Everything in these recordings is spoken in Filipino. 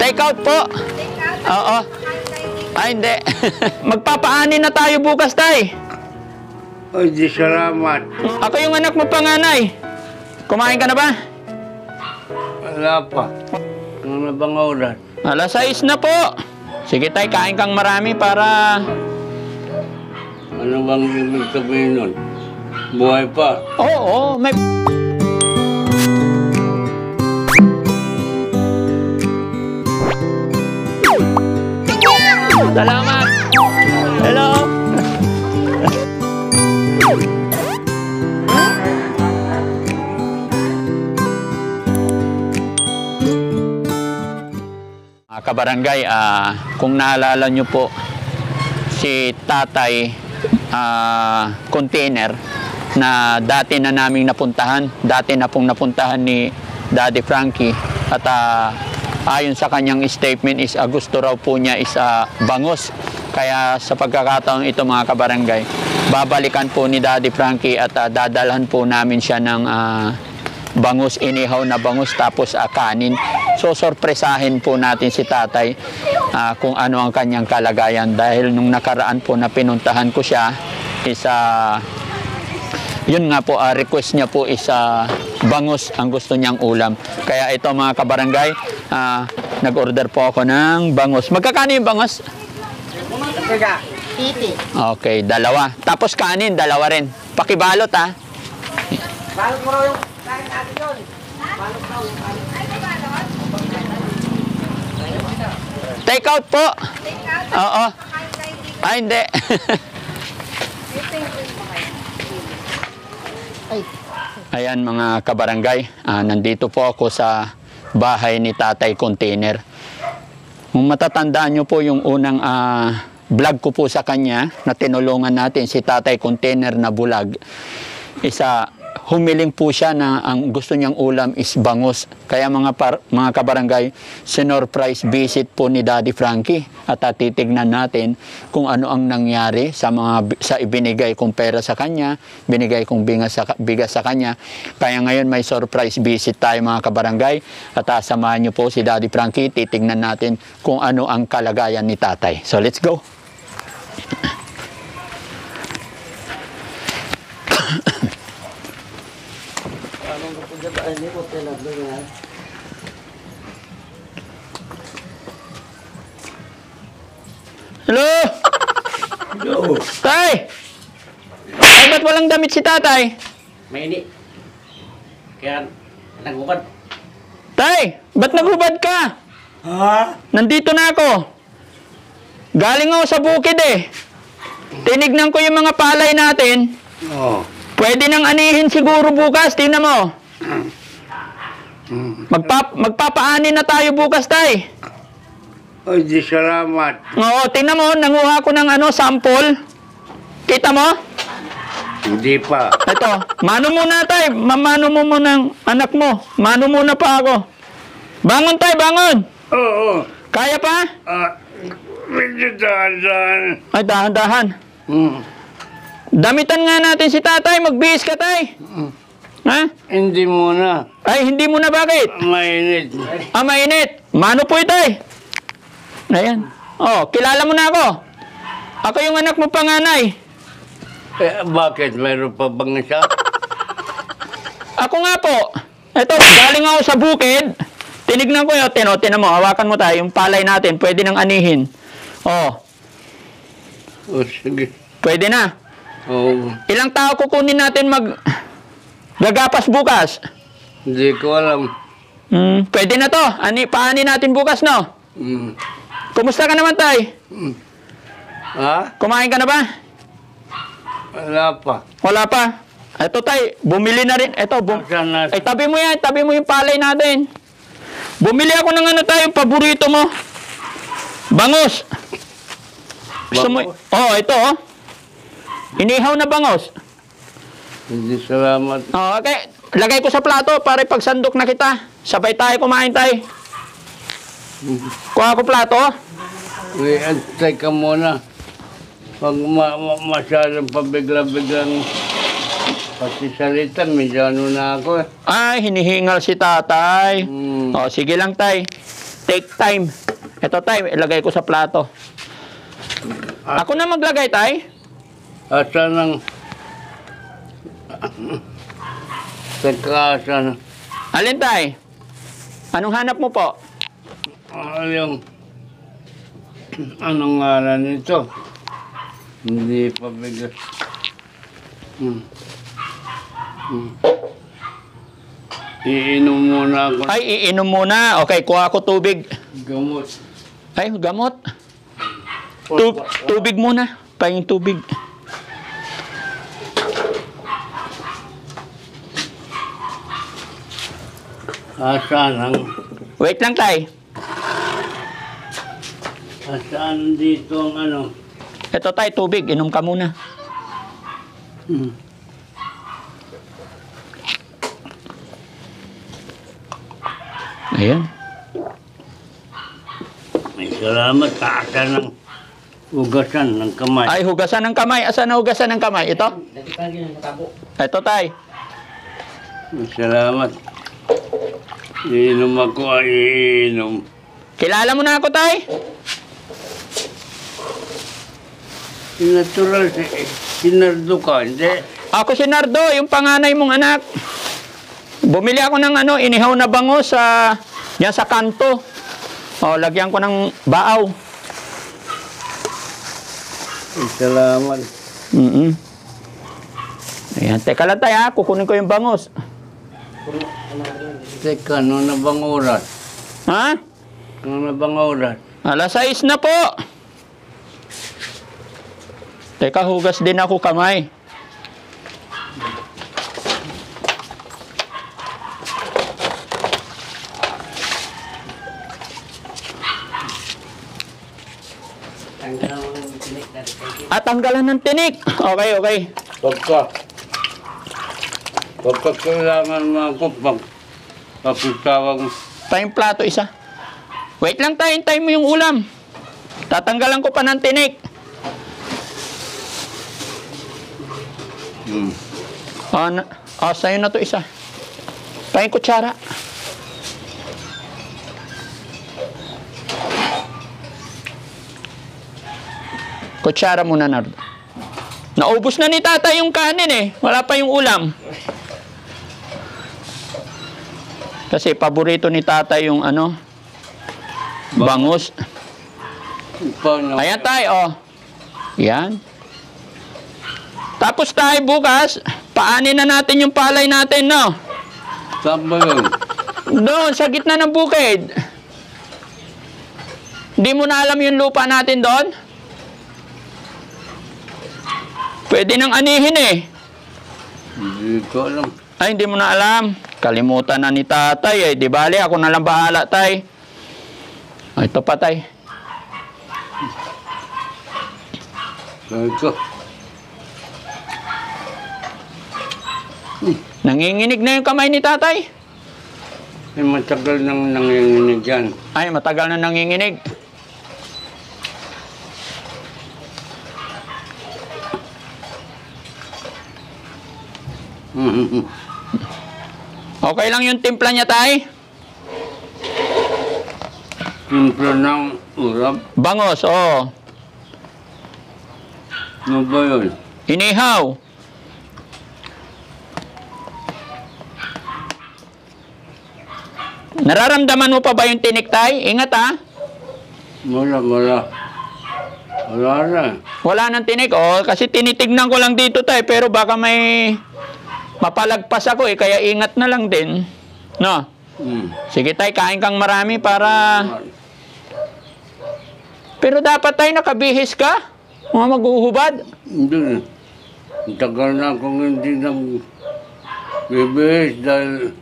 Take out po. Oo. Ay, hindi. Magpapaani na tayo bukas, tay. Ay, di salamat. Ako yung anak mo panganay. Kumain ka na ba? Wala pa. Ano na bang oras? Alas 6 na po. Sige, tay, kain kang marami para... Ano bang ibig sabihin nun? Buhay pa. Oo, may... Salamat. Hello. Mga kabarangay, kung naalala nyo po si Tatay Container na dati na naming napuntahan, dati na pong napuntahan ni Daddy Frankie at ayon sa kanyang statement is gusto raw po niya is bangus. Kaya sa pagkakataon ito mga kabarangay, babalikan po ni Daddy Frankie at dadalhan po namin siya ng bangus, inihaw na bangus tapos kanin. So sorpresahin po natin si tatay kung ano ang kanyang kalagayan dahil nung nakaraan po na pinuntahan ko siya is yun nga po, request niya po is bangus ang gusto niyang ulam. Kaya ito mga kabarangay, nag-order po ako ng bangus. Magkakano yung bangus? Okay, dalawa. Tapos kanin, dalawa rin. Pakibalot ha. Balot mo raw yung kain natin doon. Balot raw yung kain. Ay, balot? Take out po. Take out? Oo. Ay, hindi. Ayan mga kabarangay, nandito po ako sa bahay ni Tatay Container. Kung matatandaan nyo po yung unang vlog ko po sa kanya na tinulungan natin si Tatay Container na bulag, humiling po siya na ang gusto niyang ulam is bangus. Kaya mga kabarangay, sinurprise visit po ni Daddy Frankie at titignan natin kung ano ang nangyari sa ibinigay kong pera sa kanya, binigay kong bigas sa kanya. Kaya ngayon may surprise visit tayo mga kabarangay at samahan niyo po si Daddy Frankie, titignan natin kung ano ang kalagayan ni tatay. So let's go! Hello! Hello. Tay! Ay, ba't walang damit si tatay? Mainit. Kaya nagubad. Tay! Ba't naghubad ka? Ha? Nandito na ako. Galing ako sa bukid eh. Tinignan ko yung mga palay natin. Oo. Pwede nang anihin siguro bukas. Tingnan mo. Magpapaani na tayo bukas, tay. Ay, di salamat. Oo, tingnan mo. Nanguha ko ng sample. Kita mo? Hindi pa. Ito. Mano muna, tay. Mamano mo muna ng anak mo. Mano muna pa ako. Bangon, tay. Bangon. Oo. Kaya pa? Medyo dahan-dahan. Ay, dahan-dahan. Damitan nga natin si tatay. Magbihis ka, tay. Ha? Hindi muna. Ay, hindi mo na bakit? Mainit. Mainit. Mano po ito eh. Ayan. Oh, kilala mo na ako. Ako yung anak mo panganay. Bakit? Mayroon pa bang isa? Ako nga po. Ito, galing ako sa bukid. Tinignan ko yun. Tinan mo, hawakan mo tayo. Yung palay natin, pwede nang anihin. Oh. O, sige. Pwede na. Oo. Ilang tao kukunin natin gagapas bukas? Hindi ko alam. Pwede na to. Paani natin bukas, no? Kumusta ka naman, tay? Ha? Kumain ka na ba? Wala pa. Wala pa. Ito, tay. Bumili na rin. Ito, ay, tabi mo yan. Tabi mo yung palay natin. Bumili ako ng tayo, paborito mo. Bangus. Gusto mo? Oh, ito, oh. Inihaw na bangus. Hindi salamat. Oh, okay. Lagay ko sa plato para pagsandok na kita. Sabay tayo kumain tayo. Kuha ko plato. Antay ka muna. Pag masyadong pabigla-biglang pati salita, medyo na ako eh. Ay, hinihingal si tatay. Oh, sige lang, tay. take time. Ito tay, ilagay ko sa plato. Ako na maglagay tay. Asa ng... Teka, asa ng... Alin tay? Anong hanap mo po? Yung... Anong ngalan nito? Hindi pa bigas. Iinom muna ako. Ay, iinom muna. Okay, kuha ko tubig. Gamot. Ay, gamot. Tubig muna. Pahing tubig. Asaan ang... Wait lang tay. Asaan dito ang ano? Ito tay, tubig. Inom ka muna. Ayan. May salamat. Taasa ng ugasan ng kamay. Ay, hugasan ng kamay. Asan na hugasan ng kamay? Ito? Ito tay. May salamat. Iinom ako ay iinom. Kilala mo na ako tay? Natural sinardo ka, hindi? Ako si Nardo, yung panganay mong anak. Bumili ako ng inihaw na bango sa yan sa kanto. O, lagyan ko ng baaw. May salamat. Ayan, teka lang tayo ha, kukunin ko yung bangos. Teka, ano na bang oras? Ha? Ano na bang oras? Alas 6 na po. Teka, hugas din ako kamay. At tanggalan ng tinik. Okay, okay. Pagka kailangan mga kupang, papitawag Tayong plato isa. Wait lang tayo, hintayin mo yung ulam. Tatanggalan ko pa ng tinik. Sa'yo na to isa. Tayong kutsara. Kutsara muna, Nardo. Naubos na ni tatay yung kanin eh. Wala pa yung ulam. Kasi paborito ni tatay yung bangus. Ayan tayo, oh. Yan. Tapos tayo bukas, paanin na natin yung palay natin, no? Saan ba yun? Doon, sa gitna ng bukid. Di mo na alam yung lupa natin doon? Pwede nang anihin eh. Hindi ko alam. Ay, hindi mo na alam. Kalimutan na ni tatay eh. Di bali, ako na lang bahala, tay. Ay, ito pa, tay. Ito. Nanginginig na yung kamay ni tatay. Ay, matagal nang nanginginig yan. Ay, matagal na nanginginig. Okay lang yung timpla niya, tay? Timpla ng urap? Bangos, oo. Ano ba yun? Inihaw. Nararamdaman mo pa ba yung tinik, tay? Ingat, ha? Wala na. Wala nang tinik, oh. Kasi tinitignan ko lang dito, tay. Pero baka may mapalagpas ako, eh. Kaya ingat na lang din. No? Sige, tay. Kain kang marami para... Pero dapat, tay, nakabihis ka? Mga maghuhubad? Hindi. Ang tagal na akong hindi nang bibihis dahil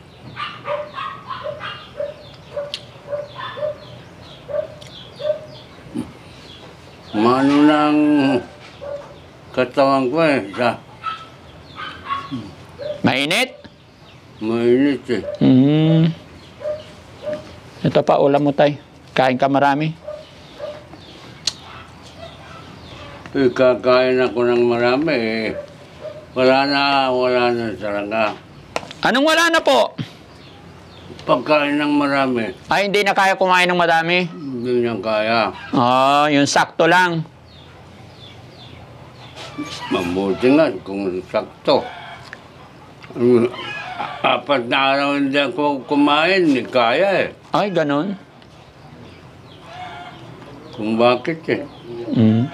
maano na ang katawan ko eh. Mainit? Mainit eh. Ito pa, ulam mo, tay. Kain ka marami. Kakain ako ng marami eh. Wala na talaga. Anong wala na po? Pagkain ng marami, Ay, hindi na kaya kumain ng madami? hindi niya kaya. Oh, yung sakto lang. Mabuti nga kung sakto. 4 na araw hindi ako kumain, hindi kaya eh. Ay, ganun. Kung bakit eh. Mm.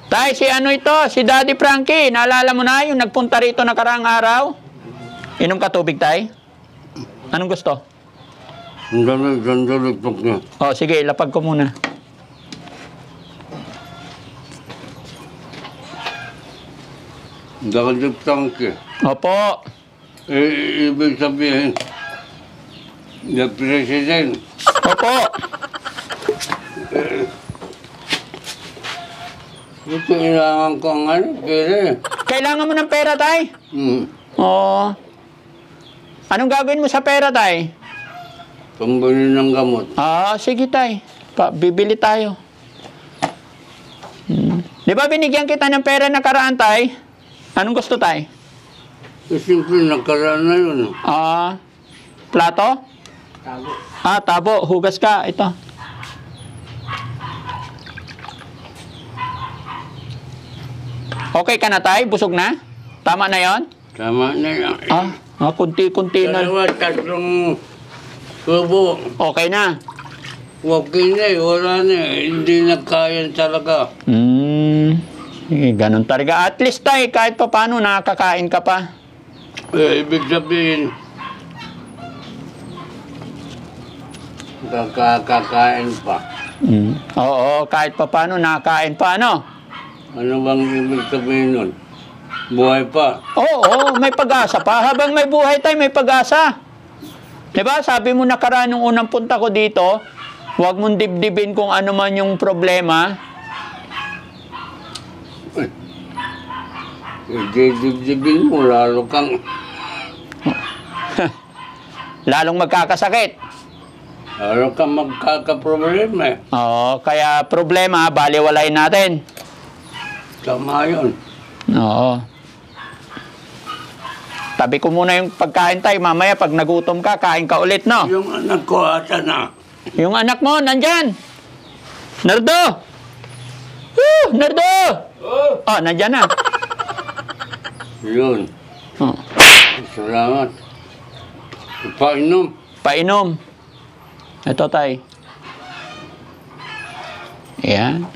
Tay, si ano ito? Si Daddy Frankie. Naalala mo na yung nagpunta rito nakaraang araw? Inom ka tubig, Tay? Anong gusto? Sandali po niya. Oh, sige, lapag ko muna. Dahil tangke. Opo. Ibig sabihin, the president, Opo. ito kailangan ko ang ano, pera eh. Kailangan mo ng pera, Tay? Oo. Anong gagawin mo sa pera, Tay? Pambili ng gamot. Sige, Tay. Bibili tayo. Di ba binigyan kita ng pera nakaraan, Tay? Anong gusto, Tay? Siyempre, nakaraan na yun. Plato? Tabo. Tabo. Hugas ka. Ito. Okay ka na, Tay? Busog na? Tama na yon? Tama na yan. Kunti-kunti na. Dalawa, 3 tubo. Okay na. Okay na eh, wala na eh. Hindi na kaya talaga. Sige, ganun talaga. At least, Tay, kahit pa paano, nakakain ka pa. Ibig sabihin, kakain pa. Oo, kahit pa paano, nakakain pa, ano? Ano bang ibig sabihin nun? Buhay pa. Oo, may pag-asa pa. Habang may buhay tayo, may pag-asa. Diba? Sabi mo nakaraan nung unang punta ko dito, huwag mong dibdibin kung ano man yung problema. Dibdibin mo, lalo kang... Lalong magkakasakit. Lalo kang magkakaproblema eh. Oo, kaya problema, baliwalayin natin. Tama yun. Oo. Tabi ko muna yung pagkain tayo. Mamaya, pag nagutom ka, kain ka ulit, no? Yung anak ko ata na. Yung anak mo, nandyan. Nardo! Nardo! Nandyan na. Yun. Oh. Salamat. Painom. Painom. Ito, Tay. Ayan.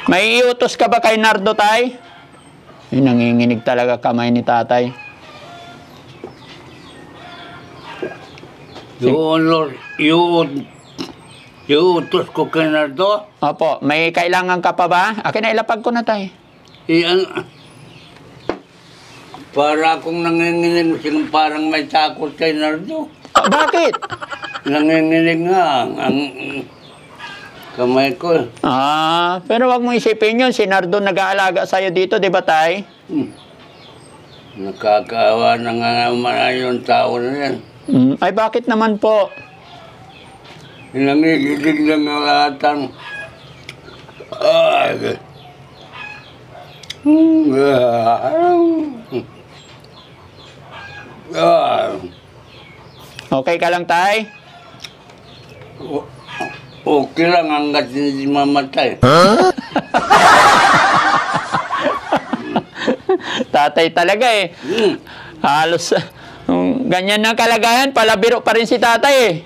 May iutos ka ba kay Nardo, Tay? Nanginginig talaga kamay ni Tatay. Iutos ko kay Nardo. Opo, may kailangan ka pa ba? Akin na ilapag ko na, Tay. Para akong nanginginig, parang may takot kay Nardo. Bakit? Nanginginig nga ang kamay ko. Pero wag mo isipin yun. Si Nardo nag-aalaga sa'yo dito, di ba, Tay? Nakakaawa na nga naman yung tao na yan. Ay, bakit naman po? Nangigilig na nga latang. Okay ka lang, Tay? Okay lang hanggat hindi mamatay. Tatay talaga eh. Halos, ganyan na kalagayan, palabiro pa rin si Tatay eh.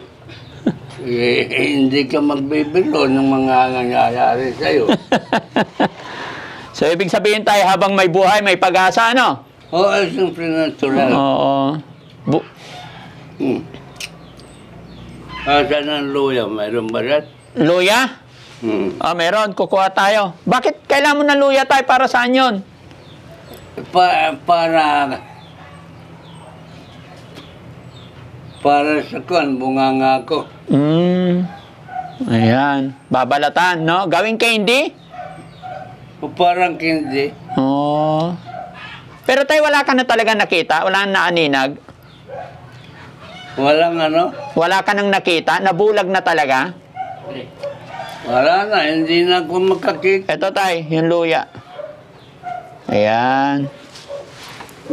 Hindi ka magbibiro ng mga nangyayari sa'yo. So, ibig sabihin tayo, habang may buhay, may pag-asa, ano? Oo, siyempre natural. Oo. Saan ang luya? Mayroon ba yan? Luya? Meron. Kukuha tayo. Bakit kailangan mo ng luya tayo? Para saan yun? Para sa kuwan, bunganga ko. Ayan. Babalatan, no? Gawing candy? Parang hindi. Pero tayo, wala ka na talaga nakita? Wala na naaninag? Walang ano? Wala ka nang nakita? Nabulag na talaga? Wala na, hindi na ako makakita. Ito tayo, yung luya. Ayan.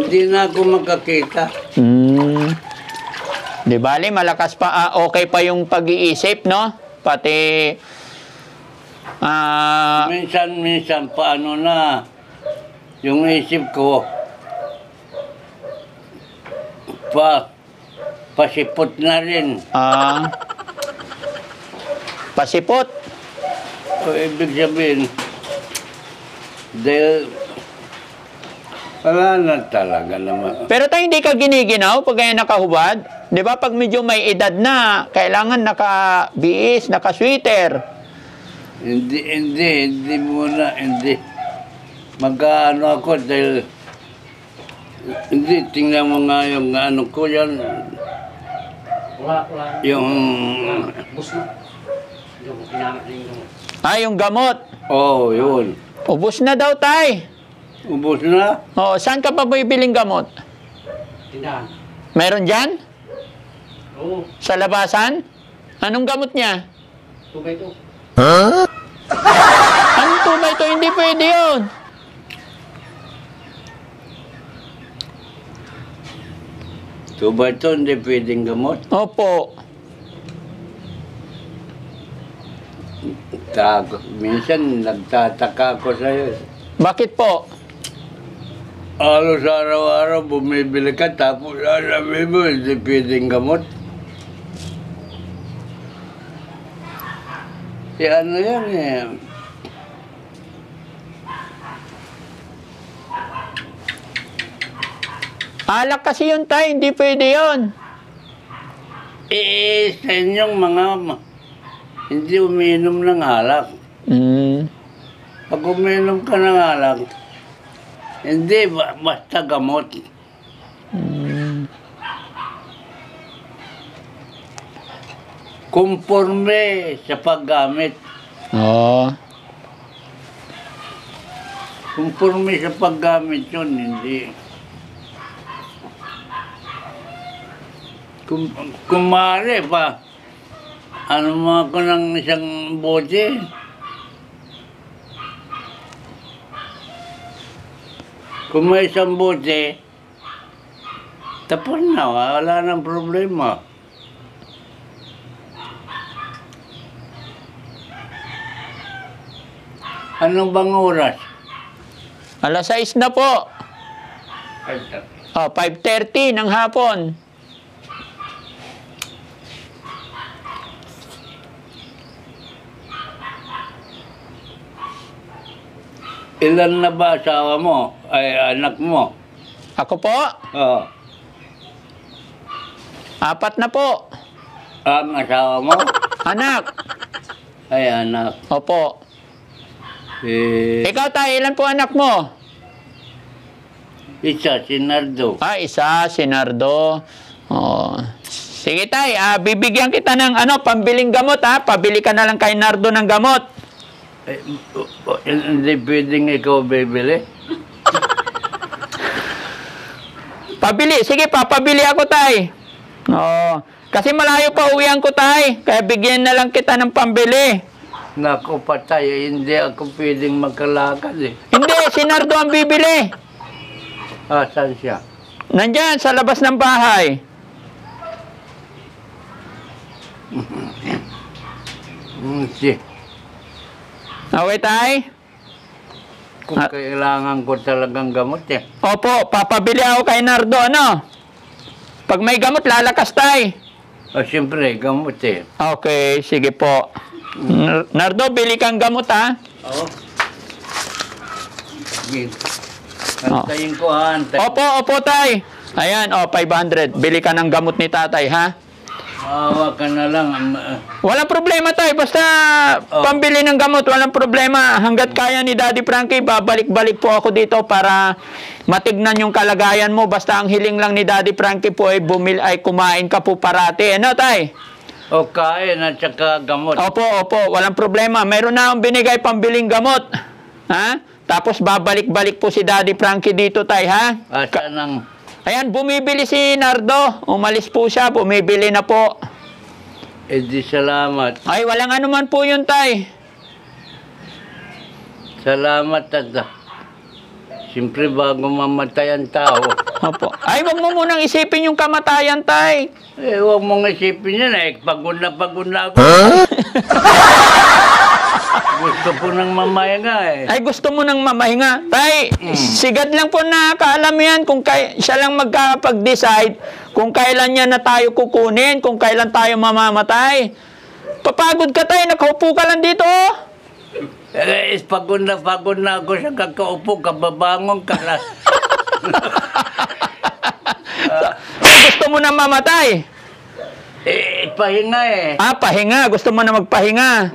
Hindi na ako makakita. Di bali, malakas pa, okay pa yung pag-iisip, no? Pati, Minsan, paano na, yung isip ko, pasipot na rin. pasipot. O, ibig sabihin, dahil, wala na talaga naman. Pero tayo hindi ka giniginaw pag kaya nakahubad. Di ba, pag medyo may edad na, kailangan naka-biis, naka-sweater. Hindi muna, hindi. Mag-ano ako dahil, hindi, tingnan mo nga yung ano ko yan. Yung, Yung gamot. yun. Ubus na daw, tay. Ubus na? Saan ka pa bibiling gamot? Tindahan. Meron dyan? Oo. Sa labasan? Anong gamot niya? Tubay to. Anong tubay to? Hindi pwede yun. Tuba ito, hindi pwedeng gamot. Opo. Minsan, nagtataka ako sa'yo. Bakit po? Halos araw-araw bumibili ka, tapos sasabihin mo, hindi pwedeng gamot. Ano yan eh. Alak kasi yun, tay. Hindi pwede yun. Sa inyong mga hindi umiinom ng alak. Pag umiinom ka ng alak, hindi, basta gamot. Conforme sa paggamit. Conforme sa paggamit yun, hindi. Kumare pa, ano mo ako ng isang bote? Kung may isang bote, tapos na, wala nang problema. Anong bang oras? Alas 6 na po. 5:30 ng hapon. Ilan na ba asawa mo? Ay, anak mo? Ako po? Oo. 4 na po. Ang asawa mo? Anak. Ay, anak. Opo. Ikaw, tayo, ilan po anak mo? Isa, si Nardo. Isa, si Nardo. Sige, tay, bibigyan kita ng pambiling gamot, ha? Pabili ka na lang kay Nardo ng gamot. Hindi pwedeng ikaw bibili? Pabili. Sige, papabili ako, tay. Kasi malayo pa uwian ko, tay. Kaya bigyan na lang kita ng pambili. Naku, patay. Hindi ako pwedeng magkalakad eh. Hindi, si Nardo ang bibili. Saan siya? Nandyan, sa labas ng bahay. Si. Okay, tay? Kung kailangan ko talagang gamot eh. Opo, papabili ako kay Nardo, Pag may gamot, lalakas, tay. Siyempre, gamot eh. Okay, sige po. Nardo, bili kang gamot, ha? Oo. Antayin ko, ha? Opo, tay. Ayan, 500. Bili ka ng gamot ni tatay, ha? Maawa ka na lang. Walang problema, tay. Basta pambili ng gamot, walang problema. Hanggat kaya ni Daddy Frankie, babalik-balik po ako dito para matignan yung kalagayan mo. Basta ang hiling lang ni Daddy Frankie po ay kumain ka po parati. Tay? O kain at saka gamot. Opo. Walang problema. Meron na akong binigay pambiling gamot. Ha? Tapos babalik-balik po si Daddy Frankie dito, tay, ha? Asa ng... Ayan, bumibili si Nardo. Umalis po siya, bumibili na po. Di salamat. Ay, walang anuman po yun, tay. Salamat at... Siyempre bago mamatay ang tao, Opo. Ay, wag mo munang isipin yung kamatayan, tay. Huwag mong isipin yan eh. Pagod na ako. Gusto ko nang mamahinga eh. Ay, gusto mo nang mamahinga. Tay, sigad lang po nakakaalam yan kung siya lang magkapag-decide kung kailan niya na tayo kukunin, kung kailan tayo mamamatay. Papagod ka, tay. Nakaupo ka lang dito, oh. Pagod na ako sa kakaupo. Kababangon ka na. Gusto mo na mamatay? Pahinga eh. Pahinga. Gusto mo na magpahinga?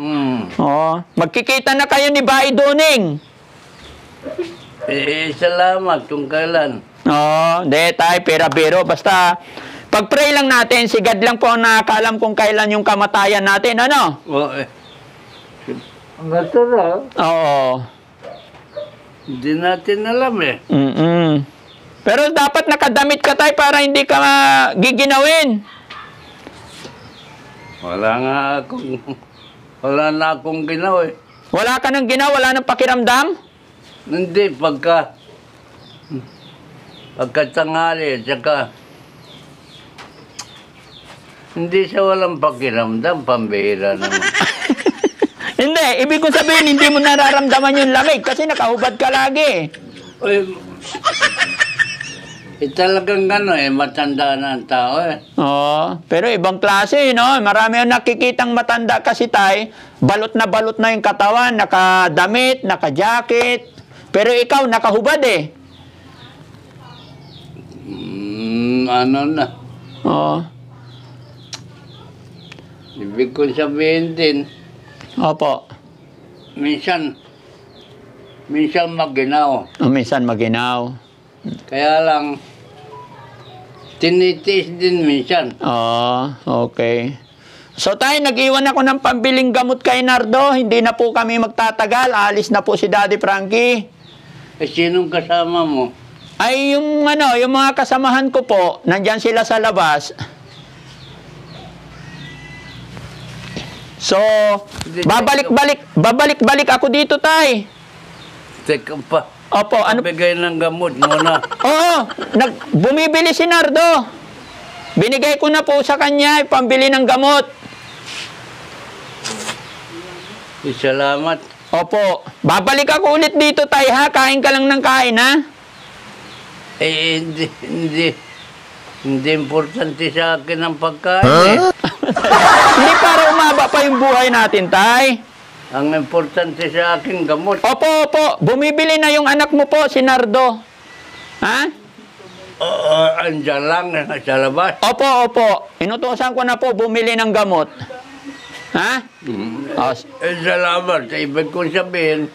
Oo. Magkikita na kayo ni Bai Duning. Salamat kung kailan. Oo. Hindi, tay. Pera-biro. Basta, pag-pray lang natin, sigad lang po ang nakakaalam kung kailan yung kamatayan natin. Ano? Natural. Oo. Hindi natin alam eh. Pero dapat nakadamit ka, tay, para hindi ka giginawin. Wala na akong ginawa eh. Wala ka nang ginawa, wala nang pakiramdam? Hindi, pagkatanghali, tsaka hindi siya walang pakiramdam, pambihira naman. Hindi, ibig kong sabihin, hindi mo nararamdaman yung lamig kasi nakahubad ka lagi. Talagang gano'n eh, matanda na ang tao eh. Oo, pero ibang klase, no? Marami ang nakikitang matanda kasi, tay, balot na yung katawan, nakadamit, nakajacket. Pero ikaw, nakahubad eh. Ano na. Oo. Ibig kong sabihin din, Opo. minsan maginaw. Minsan maginaw. Kaya lang, tinitiis din minsan. Okay. So tayo, nag-iwan ako ng pambiling gamot kay Nardo. Hindi na po kami magtatagal. Alis na po si Daddy Frankie. Sinong kasama mo? Ay, yung mga kasamahan ko po, nandyan sila sa labas. So, babalik-balik ako dito, tay. Teka pa. Opo, Bigay ng gamot muna. Oo, bumibili si Nardo. Binigay ko na po sa kanya, pambili ng gamot. Salamat. Opo, babalik ako ulit dito, tay, ha? Kain ka lang ng kain, ha? Hindi importante sa akin ang pagkain eh. Hindi para umaba pa yung buhay natin, tay. Ang importante sa akin, gamot. Opo. Bumibili na yung anak mo po, si Nardo. Ha? Andiyan lang sa labas. Opo. Inutusan ko na po bumili ng gamot. Ha? Salamat. Ibig kong sabihin,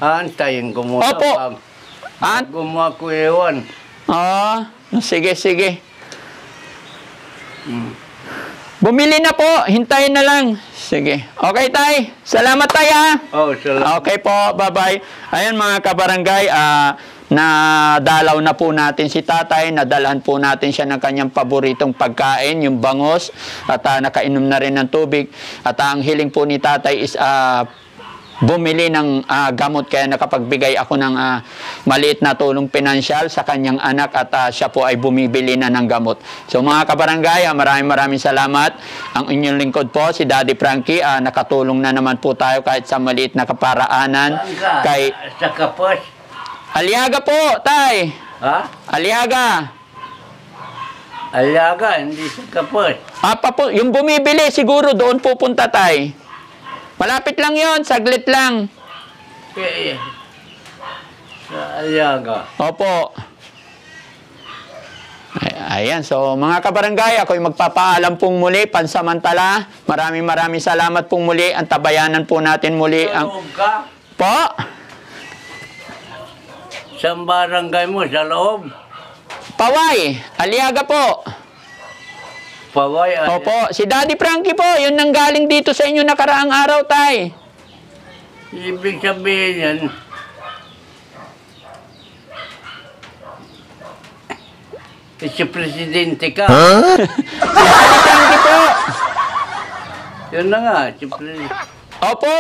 antayin ko muna. Opo. Gumawa ko ewan. Sige. Bumili na po. Hintayin na lang. Sige. Okay, tay. Salamat, tay, ha? Salamat. Okay po. Bye-bye. Ayan, mga kabarangay, nadalaw na po natin si tatay. Nadalhan po natin siya ng kanyang paboritong pagkain, yung bangos. At nakainom na rin ng tubig. At ang hiling po ni tatay is bumili ng gamot, kaya nakapagbigay ako ng maliit na tulong pinansyal sa kanyang anak at siya po ay bumibili na ng gamot. So mga kabarangay, maraming salamat. Ang inyong lingkod po, si Daddy Frankie, nakatulong na naman po tayo kahit sa maliit na kaparaanan. Sa Kapos? Aliaga po, tay. Ha? Aliaga, hindi sa Kapos. yung bumibili, siguro doon pupunta, tay. Malapit lang yon, saglit lang. Sa Aliaga. Opo. Ayan, so mga kabarangay, ako'y magpapaalam pong muli, pansamantala. Maraming salamat pong muli. Antabayanan po natin muli ang... Sa loob ka? Po? Sa barangay mo, sa loob? Paway, Aliaga po. Paway. Opo, si Daddy Frankie po, yun nanggaling dito sa inyo nakaraang araw, tay. Ibig sabihin yan, si Presidente ka. Daddy Frankie po. Yun na nga, si Presidente. Opo.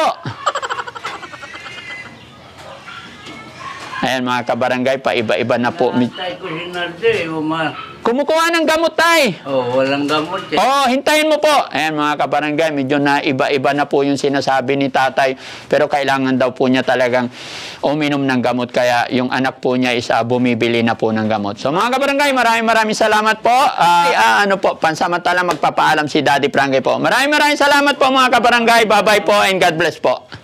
Ayan mga kabarangay, paiba-iba na po. Naantay ko si Narde, Kumukuha ng gamot tay. walang gamot eh. Oh, hintayin mo po. Ayan mga kabarangay, medyo na iba-iba na po yung sinasabi ni tatay. Pero kailangan daw po niya talagang uminom ng gamot. Kaya yung anak po niya is bumibili na po ng gamot. So mga kabarangay, maraming salamat po. Pansamantala magpapaalam si Daddy Frankie po. Maraming salamat po mga kabarangay. Bye-bye po and God bless po.